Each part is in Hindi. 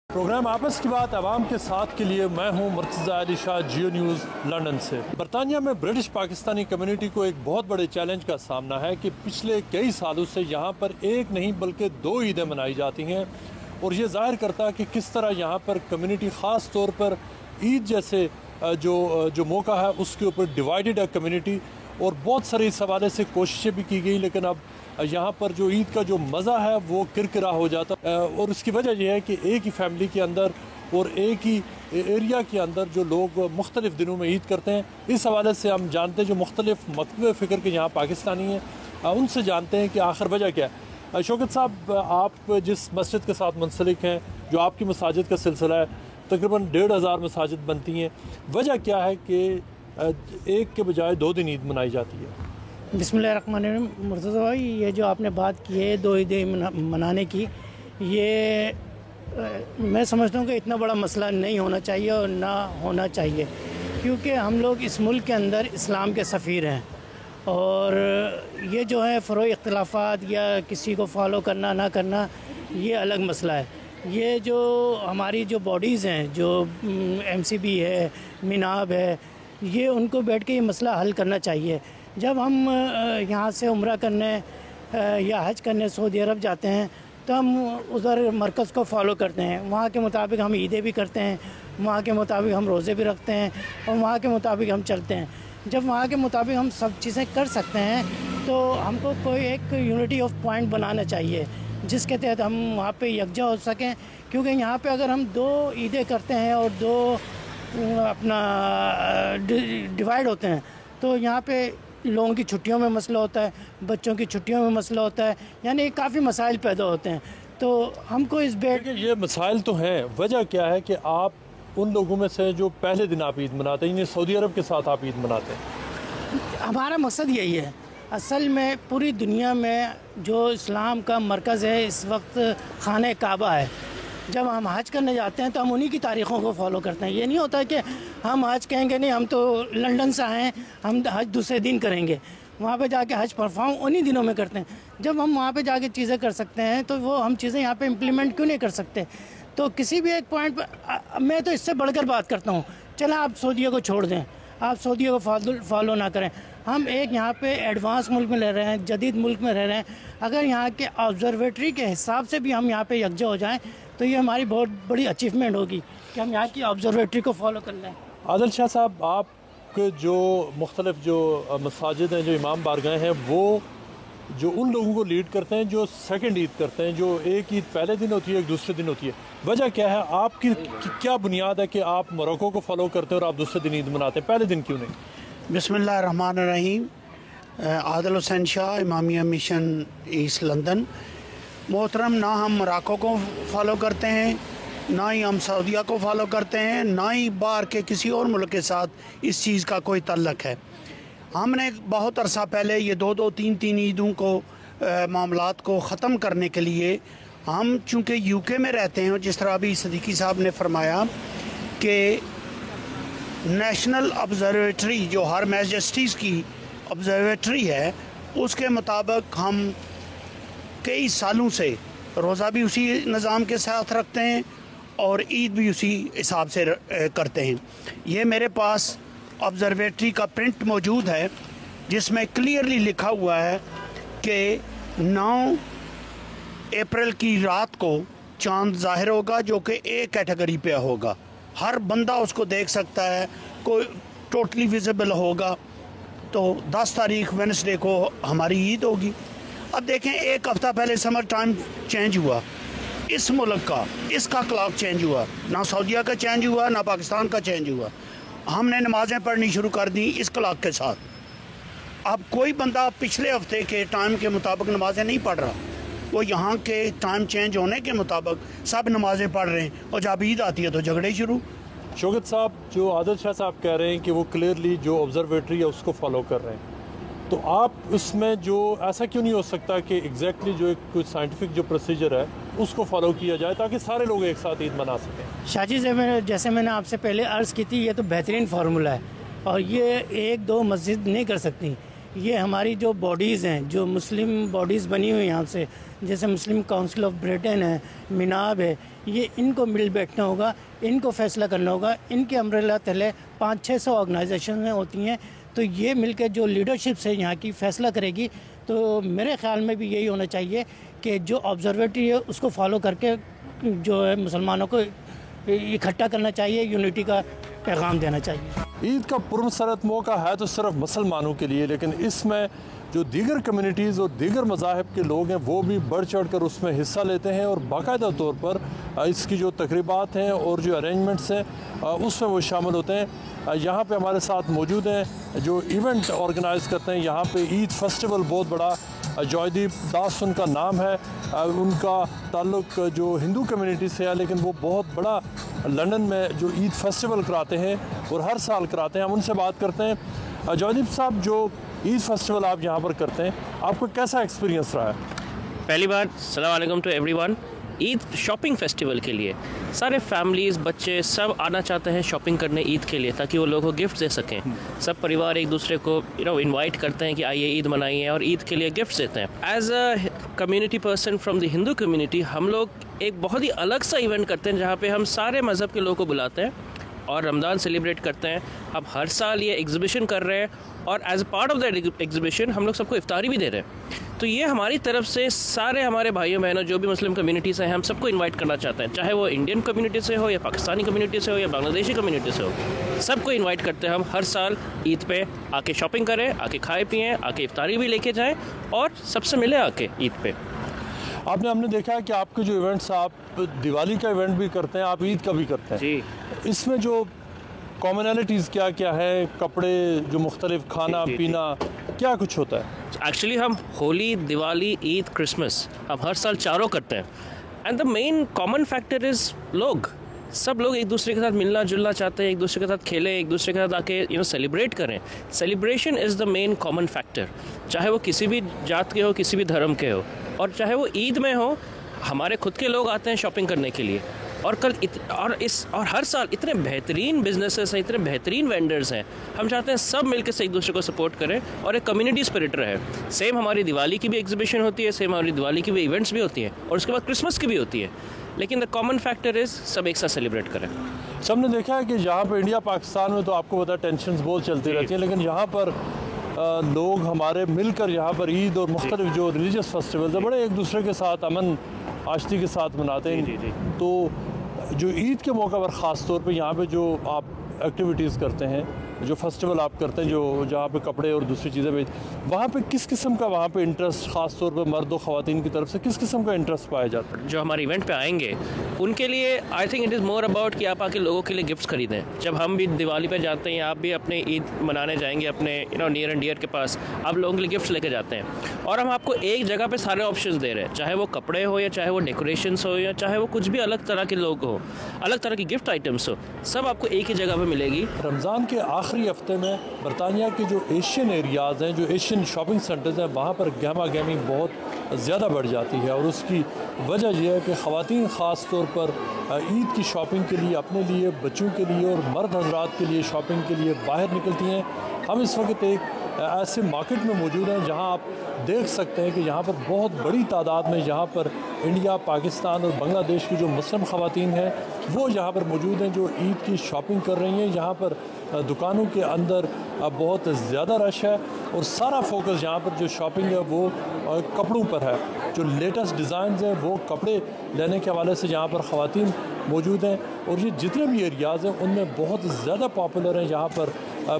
प्रोग्राम आपस की बात आवाम के साथ के लिए मैं हूं मुर्तज़ा अली शाह, जियो न्यूज़ लंदन से। बरतानिया में ब्रिटिश पाकिस्तानी कम्युनिटी को एक बहुत बड़े चैलेंज का सामना है कि पिछले कई सालों से यहाँ पर एक नहीं बल्कि दो ईदें मनाई जाती हैं और ये जाहिर करता है कि किस तरह यहाँ पर कम्युनिटी ख़ास तौर पर ईद जैसे जो मौका है उसके ऊपर डिवाइडेड है कम्युनिटी। और बहुत सारे इस हवाले से कोशिशें भी की गई, लेकिन अब यहाँ पर जो ईद का जो मज़ा है वो किरकिरा हो जाता और उसकी वजह यह है कि एक ही फैमिली के अंदर और एक ही एरिया के अंदर जो लोग मुख्तलिफ़ दिनों में ईद करते हैं। इस हवाले से हम जानते हैं जो मुख्तलिफ़ मकतब फ़िक्र के यहाँ पाकिस्तानी हैं उनसे जानते हैं कि आखिर वजह क्या है। शौकत साहब, आप जिस मस्जिद के साथ मुंसलिक हैं, जो आपकी मसाजिद का सिलसिला है, तकरीबन 1500 मसाजिद बनती हैं, वजह क्या है कि एक के बजाय 2 दिन ईद मनाई जाती है? बिस्मिल्लाहिर्रहमानिर्रहीम। मुर्तज़ा भाई, ये जो आपने बात की है 2 ईदें मनाने की, ये मैं समझता हूँ कि इतना बड़ा मसला नहीं होना चाहिए और ना होना चाहिए, क्योंकि हम लोग इस मुल्क के अंदर इस्लाम के सफ़ीर हैं और ये जो है फ़रोई इख्तिलाफ़ात या किसी को फॉलो करना ना करना, ये अलग मसला है। ये जो हमारी जो बॉडीज़ हैं, जो MCB है, मिनाब है, ये उनको बैठ के ये मसला हल करना चाहिए। जब हम यहाँ से उम्रा करने या हज करने सऊदी अरब जाते हैं तो हम उधर मरकज़ को फॉलो करते हैं, वहाँ के मुताबिक हम ईदें भी करते हैं, वहाँ के मुताबिक हम रोज़े भी रखते हैं और वहाँ के मुताबिक हम चलते हैं। जब वहाँ के मुताबिक हम सब चीज़ें कर सकते हैं तो हमको कोई एक यूनिटी ऑफ पॉइंट बनाना चाहिए जिसके तहत हम वहाँ पे यकजा हो सकें। क्योंकि यहाँ पे अगर हम 2 ईदें करते हैं और 2 अपना डिवाइड होते हैं तो यहाँ पे लोगों की छुट्टियों में मसला होता है, बच्चों की छुट्टियों में मसला होता है, यानी काफ़ी मसाइल पैदा होते हैं। तो हमको इस बेट ये मसाइल तो हैं, वजह क्या है कि आप उन लोगों में से जो पहले दिन आप ईद मनाते हैं, सऊदी अरब के साथ आप ईद मनाते हैं? हमारा मकसद यही है। असल में पूरी दुनिया में जो इस्लाम का मरकज़ है इस वक्त खाने काबा है। जब हम हज करने जाते हैं तो हम उन्हीं की तारीख़ों को फॉलो करते हैं। ये नहीं होता कि हम हज कहेंगे नहीं, हम तो लंदन से आए हैं, हम हज दूसरे दिन करेंगे, वहाँ पे जाके हज परफॉर्म उन्हीं दिनों में करते हैं। जब हम वहाँ पे जाके चीज़ें कर सकते हैं तो वो हम चीज़ें यहाँ पे इम्प्लीमेंट क्यों नहीं कर सकते? तो किसी भी एक पॉइंट पर मैं तो इससे बढ़कर बात करता हूँ, चलें आप सऊदीया को छोड़ दें, आप सऊदीया को फॉलो ना करें। हम एक यहाँ पे एडवांस मुल्क में रह रहे हैं, जदीद मुल्क में रह रहे हैं। अगर यहाँ के ऑब्जर्वेटरी के हिसाब से भी हम यहाँ पे यकजा हो जाएं तो ये हमारी बहुत बड़ी अचीवमेंट होगी कि हम यहाँ की ऑब्जर्वेटरी को फॉलो कर लें। आदिल शाह साहब, आपके जो मुख्तलिफ जो मसाजिद हैं, जो इमाम बारगाहें हैं, वो जो उन लोगों को लीड करते हैं जो सेकंड ईद करते हैं, जो एक ईद पहले दिन होती है, एक दूसरे दिन होती है, वजह क्या है? आपकी क्या बुनियाद है कि आप मोरक्को को फॉलो करते हैं और आप दूसरे दिन ईद मनाते हैं, पहले दिन क्यों नहीं? बिस्मिल्लाहिर्रहमानिर्रहीम। Adil Hussain Shah, Imamia mission east London. मोहतरम, ना हम मोरक्को को फॉलो करते हैं, ना ही हम सऊदीया को फॉलो करते हैं, ना ही बाहर के किसी और मुल्क के साथ इस चीज़ का कोई तल्लक है। हमने बहुत अरसा पहले ये 2-2, 3-3 ईदों को मामलात को ख़त्म करने के लिए, हम चूँकि UK में रहते हैं, जिस तरह अभी सदीकी साहब ने फरमाया कि नेशनल ऑब्जर्वेटरी जो हर मैजेस्टीज़ की ऑब्जर्वेटरी है, उसके मुताबिक हम कई सालों से रोज़ा भी उसी निज़ाम के साथ रखते हैं और ईद भी उसी हिसाब से करते हैं। ये मेरे पास ऑब्जर्वेटरी का प्रिंट मौजूद है जिसमें क्लियरली लिखा हुआ है कि 9 अप्रैल की रात को चांद ज़ाहिर होगा, जो कि A कैटेगरी पे होगा, हर बंदा उसको देख सकता है, कोई टोटली विजिबल होगा। तो 10 तारीख वेडनेसडे को हमारी ईद होगी। अब देखें, एक हफ़्ता पहले समर टाइम चेंज हुआ, इस मुल्क का, इसका क्लॉक चेंज हुआ, ना सऊदीया का चेंज हुआ, ना पाकिस्तान का चेंज हुआ। हमने नमाज़ें पढ़नी शुरू कर दी इस क्लॉक के साथ। अब कोई बंदा पिछले हफ्ते के टाइम के मुताबिक नमाज़ें नहीं पढ़ रहा, वो यहाँ के टाइम चेंज होने के मुताबिक सब नमाज़ें पढ़ रहे हैं और जब ईद आती है तो झगड़े शुरू। शौकत साहब, जो आदिल शाह साहब कह रहे हैं कि वो क्लियरली जो ऑब्जर्वेटरी है उसको फॉलो कर रहे हैं, तो आप उसमें जो ऐसा क्यों नहीं हो सकता कि एग्जैक्टली जो एक कुछ साइंटिफिक जो प्रोसीजर है उसको फॉलो किया जाए ताकि सारे लोग एक साथ ईद मना सकें? शाजी, जैसे मैंने आपसे पहले अर्ज़ की थी, ये तो बेहतरीन फार्मूला है और ये 1-2 मस्जिद नहीं कर सकती। ये हमारी जो बॉडीज़ हैं, जो मुस्लिम बॉडीज़ बनी हुई हैं यहाँ से, जैसे मुस्लिम काउंसिल ऑफ ब्रिटेन है, मिनाब है, ये इनको मिल बैठना होगा, इनको फैसला करना होगा। इनके अम्ब्रेला तले 500-600 ऑर्गेनाइजेशन होती हैं, तो ये मिलकर जो लीडरशिप से यहाँ की फ़ैसला करेगी। तो मेरे ख़्याल में भी यही होना चाहिए कि जो ऑब्जर्वेटरी है उसको फॉलो करके जो है मुसलमानों को इकट्ठा करना चाहिए, यूनिटी का पैगाम देना चाहिए। ईद का पुरमसरत मौका है तो सिर्फ मुसलमानों के लिए, लेकिन इसमें जो दीगर कम्युनिटीज़ और दीगर मज़ाहिब के लोग हैं वो भी बढ़ चढ़ कर उसमें हिस्सा लेते हैं और बाकायदा तौर पर इसकी जो तकरीबात हैं और जो अरेंजमेंट्स हैं उसमें वो शामिल होते हैं। यहाँ पे हमारे साथ मौजूद हैं जो इवेंट ऑर्गेनाइज़ करते हैं। यहाँ पे ईद फेस्टिवल बहुत बड़ा, जॉयदीप दास उनका नाम है, उनका ताल्लुक़ जो हिंदू कम्युनिटी से है, लेकिन वो बहुत बड़ा लंदन में जो ईद फेस्टिवल कराते हैं और हर साल कराते हैं। हम उनसे बात करते हैं। जॉयदीप साहब, जो ईद फेस्टिवल आप यहाँ पर करते हैं, आपको कैसा एक्सपीरियंस रहा है? पहली बार अस्सलाम वालेकुम to everyone. Eid shopping festival के लिए सारे फैमिलीज़, बच्चे सब आना चाहते हैं शॉपिंग करने ईद के लिए, ताकि वो लोगों को गिफ्ट दे सकें। सब परिवार एक दूसरे को इनवाइट करते हैं कि आइए ईद मनाइए, और ईद के लिए गिफ्ट्स देते हैं। As a community person from the Hindu community, हम लोग एक बहुत ही अलग सा इवेंट करते हैं जहाँ पे हम सारे मज़हब के लोगों को बुलाते हैं और रमज़ान सेलिब्रेट करते हैं। हम हर साल ये एग्जीबिशन कर रहे हैं और as part of that exhibition हम लोग सबको इफ्तारी भी दे रहे हैं। तो ये हमारी तरफ से सारे हमारे भाइयों बहनों जो भी मुस्लिम कम्युनिटी से हैं, हम सबको इनवाइट करना चाहते हैं, चाहे वो इंडियन कम्युनिटी से हो या पाकिस्तानी कम्युनिटी से हो या बांग्लादेशी कम्युनिटी से हो, सबको इनवाइट करते हैं हम हर साल ईद पे। आके शॉपिंग करें, आके खाए पिएँ, आके इफ्तारी भी लेके जाएँ और सबसे मिले आके ईद पे। हमने देखा है कि आपके जो इवेंट्स, आप दिवाली का इवेंट भी करते हैं, आप ईद का भी करते हैं जी। इसमें जो कॉमनैलिटीज़ क्या क्या है, कपड़े जो मुख्तलिफ, खाना पीना, क्या कुछ होता है? एक्चुअली हम होली, दिवाली, ईद, क्रिसमस हम हर साल चारों करते हैं। And the main common factor is लोग, सब लोग एक दूसरे के साथ मिलना जुलना चाहते हैं, एक दूसरे के साथ खेलें, एक दूसरे के साथ आके सेलिब्रेट करें। Celebration is the main common factor, चाहे वो किसी भी जात के हो, किसी भी धर्म के हो, और चाहे वो ईद में हो। हमारे खुद के लोग आते हैं शॉपिंग करने के लिए, और और हर साल इतने बेहतरीन बिजनेसेस हैं, इतने बेहतरीन वेंडर्स हैं। हम चाहते हैं सब मिलकर से एक दूसरे को सपोर्ट करें और एक कम्युनिटी स्पिरिट रहे। सेम हमारी दिवाली की भी एग्जीबिशन होती है, सेम हमारी दिवाली की भी इवेंट्स भी होती हैं, और उसके बाद क्रिसमस की भी होती है, लेकिन द कॉमन फैक्टर इज़ सब एक साथ सेलिब्रेट करें। सबने देखा है कि यहाँ पर इंडिया पाकिस्तान में तो आपको पता है टेंशन बहुत चलती रहती है, लेकिन यहाँ पर लोग हमारे मिलकर यहाँ पर ईद और मुख्तलिफ जो रिलीजियस फेस्टिवल्स है बड़े एक दूसरे के साथ अमन आश्ती के साथ मनाते हैं। तो जो ईद के मौका पर ख़ास तौर पे यहाँ पे जो आप एक्टिविटीज़ करते हैं, जो फेस्टिवल आप करते हैं, जो जहाँ पे कपड़े और दूसरी चीज़ें बेच, वहाँ पे किस किस्म का वहाँ पे इंटरेस्ट, ख़ास तौर पे मर्द और ख़वातीन की तरफ से किस किस्म का इंटरेस्ट पाया जाता है? जो हमारे इवेंट पे आएंगे उनके लिए I think it is more about कि आप आके लोगों के लिए गिफ्ट्स खरीदें। जब हम भी दिवाली पे जाते हैं, आप भी अपने ईद मनाने जाएंगे अपने नियर एंड डियर के पास, आप लोगों के लिए गिफ्ट्स लेके जाते हैं, और हम आपको एक जगह पे सारे ऑप्शंस दे रहे हैं, चाहे वो कपड़े हो या चाहे वो डेकोरेशंस हो या चाहे वो कुछ भी अलग तरह के लोग हो, अलग तरह की गिफ्ट आइटम्स हो, सब आपको एक ही जगह पर मिलेगी। रमज़ान के आखिरी हफ्ते में बरतानिया के जो एशियन एरियाज़ हैं, जो एशियन शॉपिंग सेंटर्स हैं, वहाँ पर गहमा गहमी बहुत ज़्यादा बढ़ जाती है, और उसकी वजह यह है कि ख़वातीन ख़ास तौर पर ईद की शॉपिंग के लिए, अपने लिए, बच्चों के लिए और मर्द हजरात के लिए शॉपिंग के लिए बाहर निकलती हैं। हम इस वक्त एक ऐसे मार्केट में मौजूद हैं जहां आप देख सकते हैं कि यहाँ पर बहुत बड़ी तादाद में यहाँ पर इंडिया, पाकिस्तान और बांग्लादेश की जो मुस्लिम ख़वातीन हैं वो यहाँ पर मौजूद हैं, जो ईद की शॉपिंग कर रही हैं। यहाँ पर दुकानों के अंदर बहुत ज़्यादा रश है, और सारा फोकस यहाँ पर जो शॉपिंग है वो कपड़ों पर है। जो लेटेस्ट डिज़ाइंस हैं वो कपड़े लेने के हवाले से यहाँ पर ख़वातीन मौजूद हैं, और ये जितने भी एरियाज़ हैं उनमें बहुत ज़्यादा पॉपुलर हैं यहाँ पर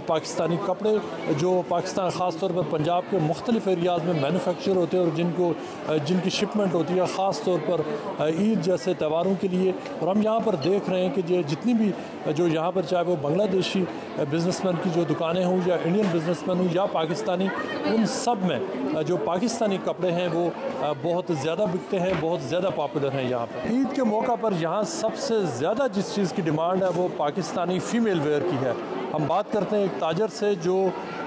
पाकिस्तानी कपड़े, जो पाकिस्तान ख़ास तौर पर पंजाब के मुख्तलिफ एरियाज़ में मैन्युफैक्चर होते हैं और जिनकी शिपमेंट होती है ख़ास तौर पर ईद जैसे त्योहारों के लिए। और हम यहाँ पर देख रहे हैं कि ये जितनी भी जो यहाँ पर, चाहे वो बांग्लादेशी बिज़नेसमैन की जो दुकानें हों या इंडियन बिज़नेसमैन हों या पाकिस्तानी, उन सब में जो पाकिस्तानी कपड़े हैं वो बहुत ज़्यादा बिकते हैं, बहुत ज़्यादा पॉपुलर हैं यहाँ पर। ईद के मौका पर यहाँ सबसे ज़्यादा जिस चीज़ की डिमांड है वो पाकिस्तानी फ़ीमेल वेयर की है। हम बात करते हैं एक ताजर से जो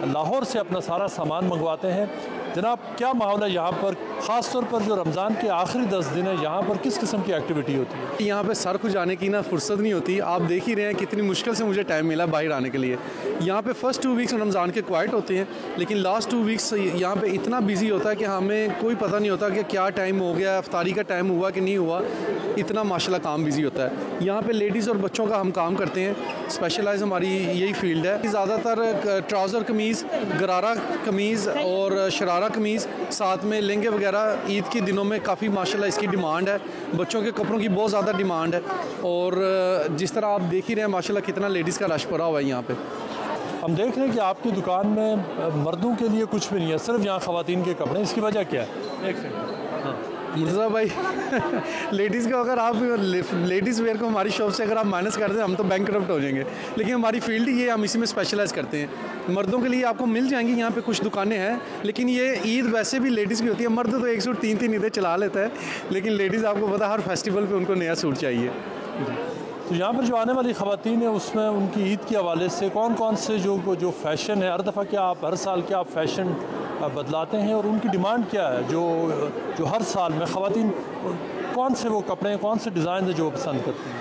लाहौर से अपना सारा सामान मंगवाते हैं। जनाब, क्या माहौल है यहाँ पर, ख़ास तौर पर जो रमज़ान के आखिरी 10 दिन है यहाँ पर किस किस्म की एक्टिविटी होती है? यहाँ पे सर खुजाने की ना फुर्सत नहीं होती। आप देख ही रहे हैं कितनी मुश्किल से मुझे टाइम मिला बाहर आने के लिए। यहाँ पे फर्स्ट 2 वीक्स रमज़ान के क्वाइट होते हैं, लेकिन लास्ट 2 वीक्स यहाँ पे इतना बिजी होता है कि हमें कोई पता नहीं होता कि क्या टाइम हो गया, इफ्तारी का टाइम हुआ कि नहीं हुआ। इतना माशाल्लाह काम बिजी होता है। यहाँ पे लेडीज़ और बच्चों का हम काम करते हैं, स्पेशलाइज हमारी यही फील्ड है। ज़्यादातर ट्राउज़र कमीज़, गरारा कमीज़ और शरारा कमीज़, साथ में लहंगे वगैरह ईद के दिनों में काफ़ी माशाल्लाह इसकी डिमांड है। बच्चों के कपड़ों की बहुत ज़्यादा डिमांड है और जिस तरह आप देख ही रहे हैं माशाल्लाह कितना लेडीज़ का रश पड़ा हुआ है यहाँ पे। हम देख रहे हैं कि आपकी दुकान में मर्दों के लिए कुछ भी नहीं है, सिर्फ यहाँ ख़वातीन के कपड़े। इसकी वजह क्या है? एक सेकंड। मुर्तज़ा भाई लेडीज़ का अगर आप लेडीज़ वेयर को हमारी शॉप से अगर आप माइनस कर दें हम तो बैंकरप्ट हो जाएंगे, लेकिन हमारी फील्ड ही ये, हम इसी में स्पेशलाइज़ करते हैं। मर्दों के लिए आपको मिल जाएंगी यहाँ पे कुछ दुकानें हैं, लेकिन ये ईद वैसे भी लेडीज़ की होती है। मर्द तो 1 सूट 3-3 ईदें चला लेता है, लेकिन लेडीज़ आपको पता हर फेस्टिवल पर उनको नया सूट चाहिए। तो यहाँ पर जो आने वाली ख़वातीन है उसमें उनकी ईद के हवाले से कौन कौन से जो फ़ैशन है, हर दफ़ा क्या आप हर साल क्या आप फ़ैशन बदलाते हैं और उनकी डिमांड क्या है? जो हर साल में ख़वातीन कौन से वो कपड़े, कौन से डिज़ाइन है जो पसंद करती हैं?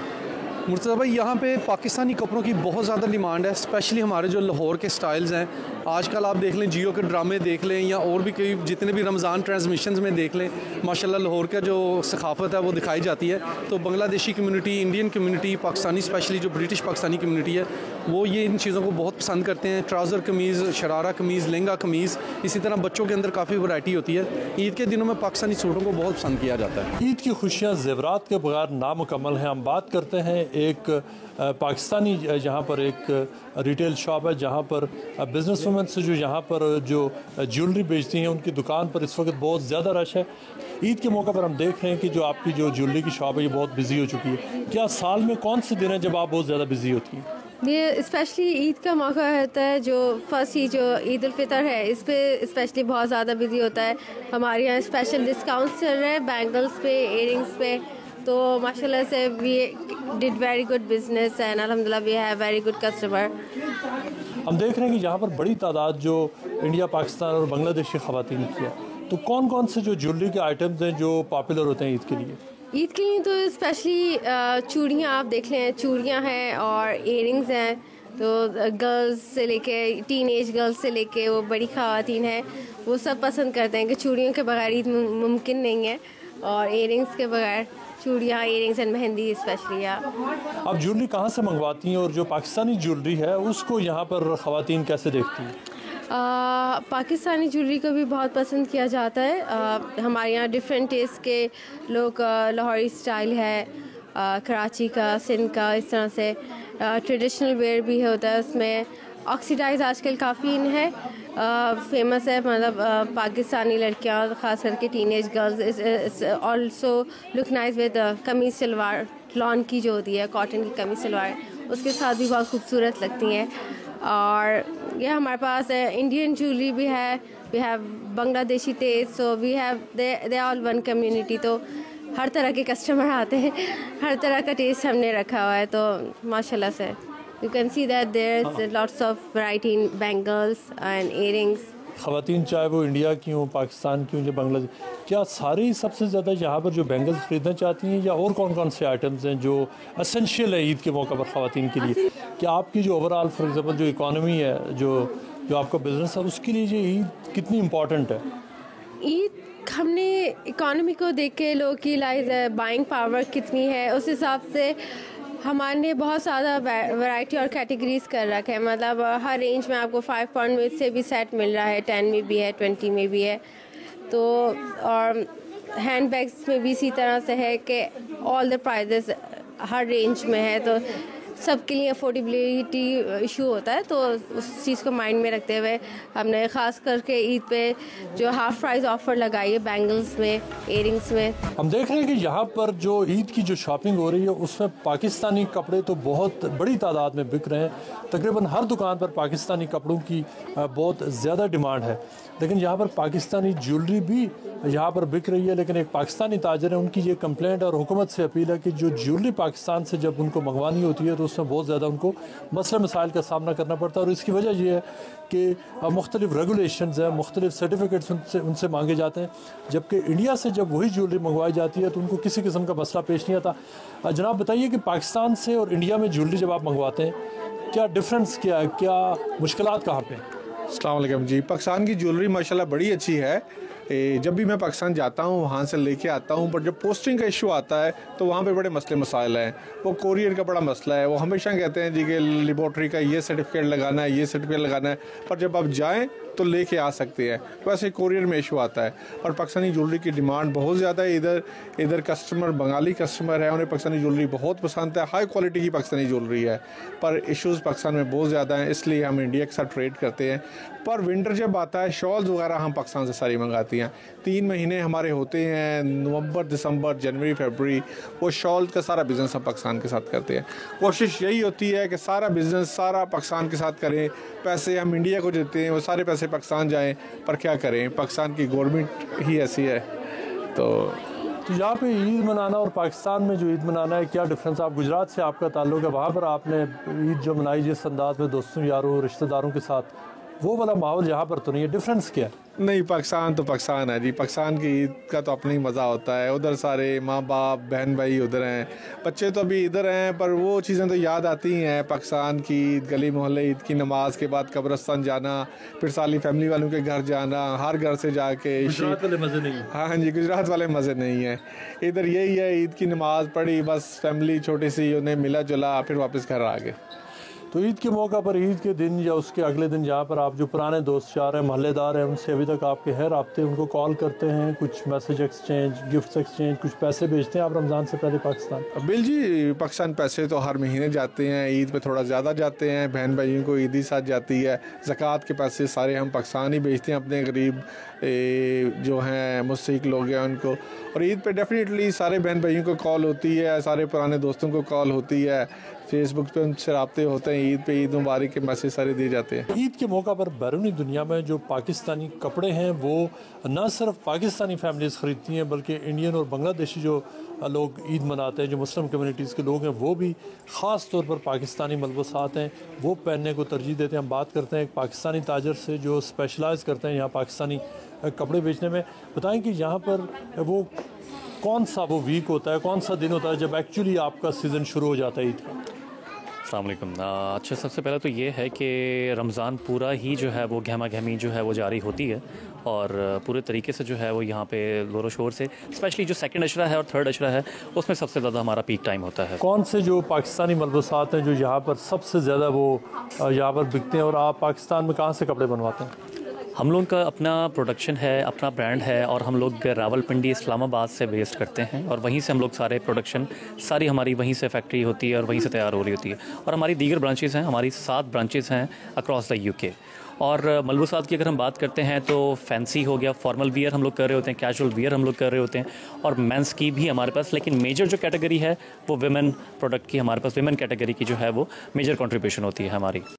मुर्तज़ा भाई यहाँ पे पाकिस्तानी कपड़ों की बहुत ज़्यादा डिमांड है, स्पेशली हमारे जो लाहौर के स्टाइल्स हैं। आजकल आप देख लें, जियो के ड्रामे देख लें या और भी कई जितने भी रमज़ान ट्रांसमिशंस में देख लें, माशाल्लाह लाहौर का जो सकाफ़त है वो दिखाई जाती है। तो Bangladeshi community, Indian community, Pakistani specially जो ब्रिटिश पाकिस्तानी कम्युनिटी है वो ये इन चीज़ों को बहुत पसंद करते हैं। ट्राउज़र कमीज़, शरारा कमीज़, लहंगा कमीज़, इसी तरह बच्चों के अंदर काफ़ी वैरायटी होती है। ईद के दिनों में पाकिस्तानी सूटों को बहुत पसंद किया जाता है। ईद की खुशियाँ ज़ेवरात के बगैर नामुकम्मल हैं। हम बात करते हैं एक पाकिस्तानी जहाँ पर एक रिटेल शॉप है जहाँ पर बिज़नेस वुमेन से जो यहाँ पर जो ज्वेलरी बेचती हैं उनकी दुकान पर इस वक्त बहुत ज़्यादा रश है। ईद के मौके पर हम देख रहे हैं कि जो आपकी जो ज्वेलरी की शॉप है ये बहुत बिजी हो चुकी है। क्या साल में कौन से दिन है जब आप बहुत ज़्यादा बिजी होती हैं? ये स्पेशली ईद का मौका होता है, जो फर्स्ट ही जो ईद उल फितर है इस पे स्पेशली बहुत ज़्यादा बिजी होता है। हमारे यहाँ स्पेशल डिस्काउंट्स चल रहे हैं बैंगल्स पे, इयरिंग्स पे, तो माशाल्लाह से we did very good business and अल्हम्दुलिल्लाह we have very good customer. हम देख रहे हैं कि यहाँ पर बड़ी तादाद जो इंडिया, पाकिस्तान और बांग्लादेशी ख़वातीन की है, तो कौन कौन से जो ज्वेलरी के आइटम्स हैं जो पॉपुलर होते हैं ईद के लिए? ईद के लिए तो स्पेशली चूड़ियाँ आप देख लें, चूड़ियाँ हैं और इयरिंग्स हैं। तो गर्ल्स से लेके टीनेज गर्ल्स से लेके वो बड़ी ख़वातीन हैं, वो सब पसंद करते हैं कि चूड़ियों के बगैर ईद मुमकिन नहीं है, और इयरिंग्स के बगैर चूड़ियाँ, इयरिंग्स एंड मेहंदी स्पेशली। आप ज्वेलरी कहाँ से मंगवाती हैं और जो पाकिस्तानी ज्वेलरी है उसको यहाँ पर ख़वातीन कैसे देखती हैं? पाकिस्तानी ज्वेलरी को भी बहुत पसंद किया जाता है। हमारे यहाँ डिफरेंट टेस्ट के लोग, लाहौरी स्टाइल है, कराची का, सिंध का, इस तरह से ट्रेडिशनल वेयर भी होता है। उसमें ऑक्सीडाइज आजकल काफ़ी इन है, फेमस है। मतलब पाकिस्तानी लड़कियाँ ख़ास करके teenage girls also look nice with कमीज सलवार, लॉन की जो होती है कॉटन की कमीज सलवार, उसके साथ भी बहुत खूबसूरत लगती हैं। और ये हमारे पास इंडियन ज्वेलरी भी है, we have Bangladeshi taste, so we have they all one community. तो हर तरह के कस्टमर आते हैं, हर तरह का टेस्ट हमने रखा हुआ है। तो माशाल्लाह से you can see that there is lots of variety in bangles and earrings. ख़वातीन चाहे वो इंडिया की हों, पाकिस्तान की हों या बांग्लादेश, क्या सारी सबसे ज़्यादा यहाँ पर जो बैंगल्स ख़रीदना चाहती हैं, या और कौन कौन से आइटम्स हैं जो एसेंशियल है ईद के मौके पर ख़वातीन के लिए? क्या आपकी जो ओवरऑल फॉर एग्जांपल जो इकॉनमी है, जो आपका बिज़नेस है, उसके लिए ये ईद कितनी इम्पॉर्टेंट है? ईद हमने इकॉनमी को देख के लोगों की बाइंग पावर कितनी है उस हिसाब से हमारे बहुत ज़्यादा वैरायटी और कैटेगरीज कर रखे हैं। मतलब हर रेंज में आपको 5 पाउंड में से भी सेट मिल रहा है, 10 में भी है, 20 में भी है। तो और हैंड बैग्स में भी इसी तरह से है कि ऑल द प्राइजेस हर रेंज में है, तो सबके लिए अफोर्डेबिलिटी इशू होता है। तो उस चीज़ को माइंड में रखते हुए हमने ख़ास करके ईद पे जो हाफ प्राइस ऑफ़र लगाई है बैंगल्स में, इयरिंग्स में। हम देख रहे हैं कि यहाँ पर जो ईद की जो शॉपिंग हो रही है उसमें पाकिस्तानी कपड़े तो बहुत बड़ी तादाद में बिक रहे हैं। तकरीबन हर दुकान पर पाकिस्तानी कपड़ों की बहुत ज़्यादा डिमांड है, लेकिन यहाँ पर पाकिस्तानी ज्वेलरी भी यहाँ पर बिक रही है। लेकिन एक पाकिस्तानी ताजर है, उनकी ये कंप्लेंट और हुकूमत से अपील है कि जो ज्वेलरी पाकिस्तान से जब उनको मंगवानी होती है तो उसमें बहुत ज़्यादा उनको मसले मसाइल का सामना करना पड़ता है। और इसकी वजह ये है कि मुख्तलिफ रेगुलेशंस हैं, मुख्तलिफ सर्टिफिकेट्स उनसे मांगे जाते हैं, जबकि इंडिया से जब वही ज्वेलरी मंगवाई जाती है तो उनको किसी किस्म का मसला पेश नहीं आता। जनाब बताइए कि पाकिस्तान से और इंडिया में ज्वेलरी जब आप मंगवाते हैं, क्या डिफरेंस क्या है, क्या मुश्किलात कहाँ पे हैं? अस्सलाम वालेकुम जी। पाकिस्तान की ज्वेलरी माशाल्लाह बड़ी अच्छी है। जब भी मैं पाकिस्तान जाता हूँ वहाँ से लेके आता हूँ, पर जब पोस्टिंग का इशू आता है तो वहाँ पे बड़े मसले मसाइल हैं। वो कोरियर का बड़ा मसला है। वो हमेशा कहते हैं जी कि लेबॉर्ट्री का ये सर्टिफिकेट लगाना है, ये सर्टिफिकेट लगाना है, पर जब आप जाएँ तो लेके आ सकते हैं। वैसे कोरियर में इशू आता है। और पाकिस्तानी ज्वेलरी की डिमांड बहुत ज़्यादा है। इधर कस्टमर बंगाली कस्टमर है, उन्हें पाकिस्तानी ज्वेलरी बहुत पसंद है। हाई क्वालिटी की पाकिस्तानी ज्वेलरी है, पर इश्यूज़ पाकिस्तान में बहुत ज़्यादा हैं, इसलिए हम इंडिया के साथ ट्रेड करते हैं। पर विंटर जब आता है, शॉल्स वगैरह हम पाकिस्तान से सारी मंगाती हैं। 3 महीने हमारे होते हैं, नवंबर, दिसंबर, जनवरी, फरवरी। वो शॉल का सारा बिज़नेस हम पाकिस्तान के साथ करते हैं। कोशिश यही होती है कि सारा बिज़नेस सारा पाकिस्तान के साथ करें। पैसे हम इंडिया को देते हैं, वो सारे पैसे पाकिस्तान जाएं, पर क्या करें, पाकिस्तान की गवर्नमेंट ही ऐसी है। तो यहाँ पे ईद मनाना और पाकिस्तान में जो ईद मनाना है, क्या डिफरेंस? आप गुजरात से आपका ताल्लुक़ है, वहाँ पर आपने ईद जो मनाई जिस अंदाज में दोस्तों यारों रिश्तेदारों के साथ, वो वाला माहौल यहाँ पर तो नहीं है। डिफरेंस क्या है? नहीं, पाकिस्तान तो पाकिस्तान है जी। पाकिस्तान की ईद का तो अपना ही मज़ा होता है। उधर सारे माँ बाप बहन भाई उधर हैं, बच्चे तो अभी इधर हैं, पर वो चीज़ें तो याद आती हैं। पाकिस्तान की ईद, गली मोहल्ले ईद की नमाज के बाद कब्रिस्तान जाना, फिर साली फैमिली वालों के घर जाना, हर घर से जाके। गुजरात वाले मज़े नहीं है। हाँ जी, गुजरात वाले मज़े नहीं है। इधर यही है, ईद की नमाज़ पढ़ी, बस फैमिली छोटी सी, उन्हें मिला जुला, फिर वापस घर आ गए। तो ईद के मौका पर, ईद के दिन या उसके अगले दिन, जहाँ पर आप जो पुराने दोस्त यार हैं, मोहल्लेदार हैं, उनसे अभी तक आपके हैं राब्ते, उनको कॉल करते हैं, कुछ मैसेज एक्सचेंज, गिफ्ट्स एक्सचेंज, कुछ पैसे भेजते हैं आप रमज़ान से पहले पाकिस्तान? बिल जी, पाकिस्तान पैसे तो हर महीने जाते हैं। ईद पे थोड़ा ज़्यादा जाते हैं, बहन भाइयों को ईदी साथ जाती है। ज़कात के पैसे सारे हम पाकिस्तान ही भेजते हैं अपने गरीब जो हैं मुस्तहिक लोग हैं उनको। और ईद पे डेफिनेटली सारे बहन भाइयों को कॉल होती है, सारे पुराने दोस्तों को कॉल होती है, फेसबुक पे उनसे रब्ते होते हैं। ईद पे ईद मुबारक के मैसेज सारे दिए जाते हैं। ईद के मौका पर बैरूनी दुनिया में जो पाकिस्तानी कपड़े हैं वो न सिर्फ पाकिस्तानी फैमिलीज़ ख़रीदती हैं, बल्कि इंडियन और बांग्लादेशी जो लोग ईद मनाते हैं, जो मुस्लिम कम्युनिटीज़ के लोग हैं, वो भी ख़ास तौर पर पाकिस्तानी मलबूसात हैं वो पहनने को तरजीह देते हैं। हम बात करते हैं एक पाकिस्तानी ताजर से जो स्पेशलाइज़ करते हैं यहाँ पाकिस्तानी कपड़े बेचने में। बताएं कि यहाँ पर वो कौन सा वो वीक होता है, कौन सा दिन होता है जब एक्चुअली आपका सीज़न शुरू हो जाता है ईद का? अस्सलाम वालेकुम। अच्छा, सबसे पहले तो ये है कि रमज़ान पूरा ही जो है वो गहमा गहमी जो है वो जारी होती है, और पूरे तरीके से जो है वो यहाँ पे ज़ोर शोर से, स्पेशली जो सेकंड अशरा है और थर्ड अशरा है, उसमें सबसे ज़्यादा हमारा पीक टाइम होता है। कौन से जो पाकिस्तानी मलबूसात हैं जो यहाँ पर सबसे ज़्यादा वो यहाँ पर बिकते हैं, और आप पाकिस्तान में कहाँ से कपड़े बनवाते हैं? हम लोग का अपना प्रोडक्शन है, अपना ब्रांड है, और हम लोग रावलपिंडी इस्लामाबाद से बेस्ड करते हैं, और वहीं से हम लोग सारे प्रोडक्शन, सारी हमारी वहीं से फैक्ट्री होती है और वहीं से तैयार हो रही होती है। और हमारी दीगर ब्रांचेज़ हैं, हमारी 7 ब्रांचेज़ हैं अक्रॉस द यूके। और मलबूसात की अगर हम बात करते हैं तो फैंसी हो गया, फॉर्मल वियर हम लोग कर रहे होते हैं, कैजुअल वियर हम लोग कर रहे होते हैं, और मेंस की भी हमारे पास। लेकिन मेजर जो कैटेगरी है वो विमेन प्रोडक्ट की, हमारे पास विमेन कैटेगरी की जो है वो मेजर कंट्रीब्यूशन होती है हमारी।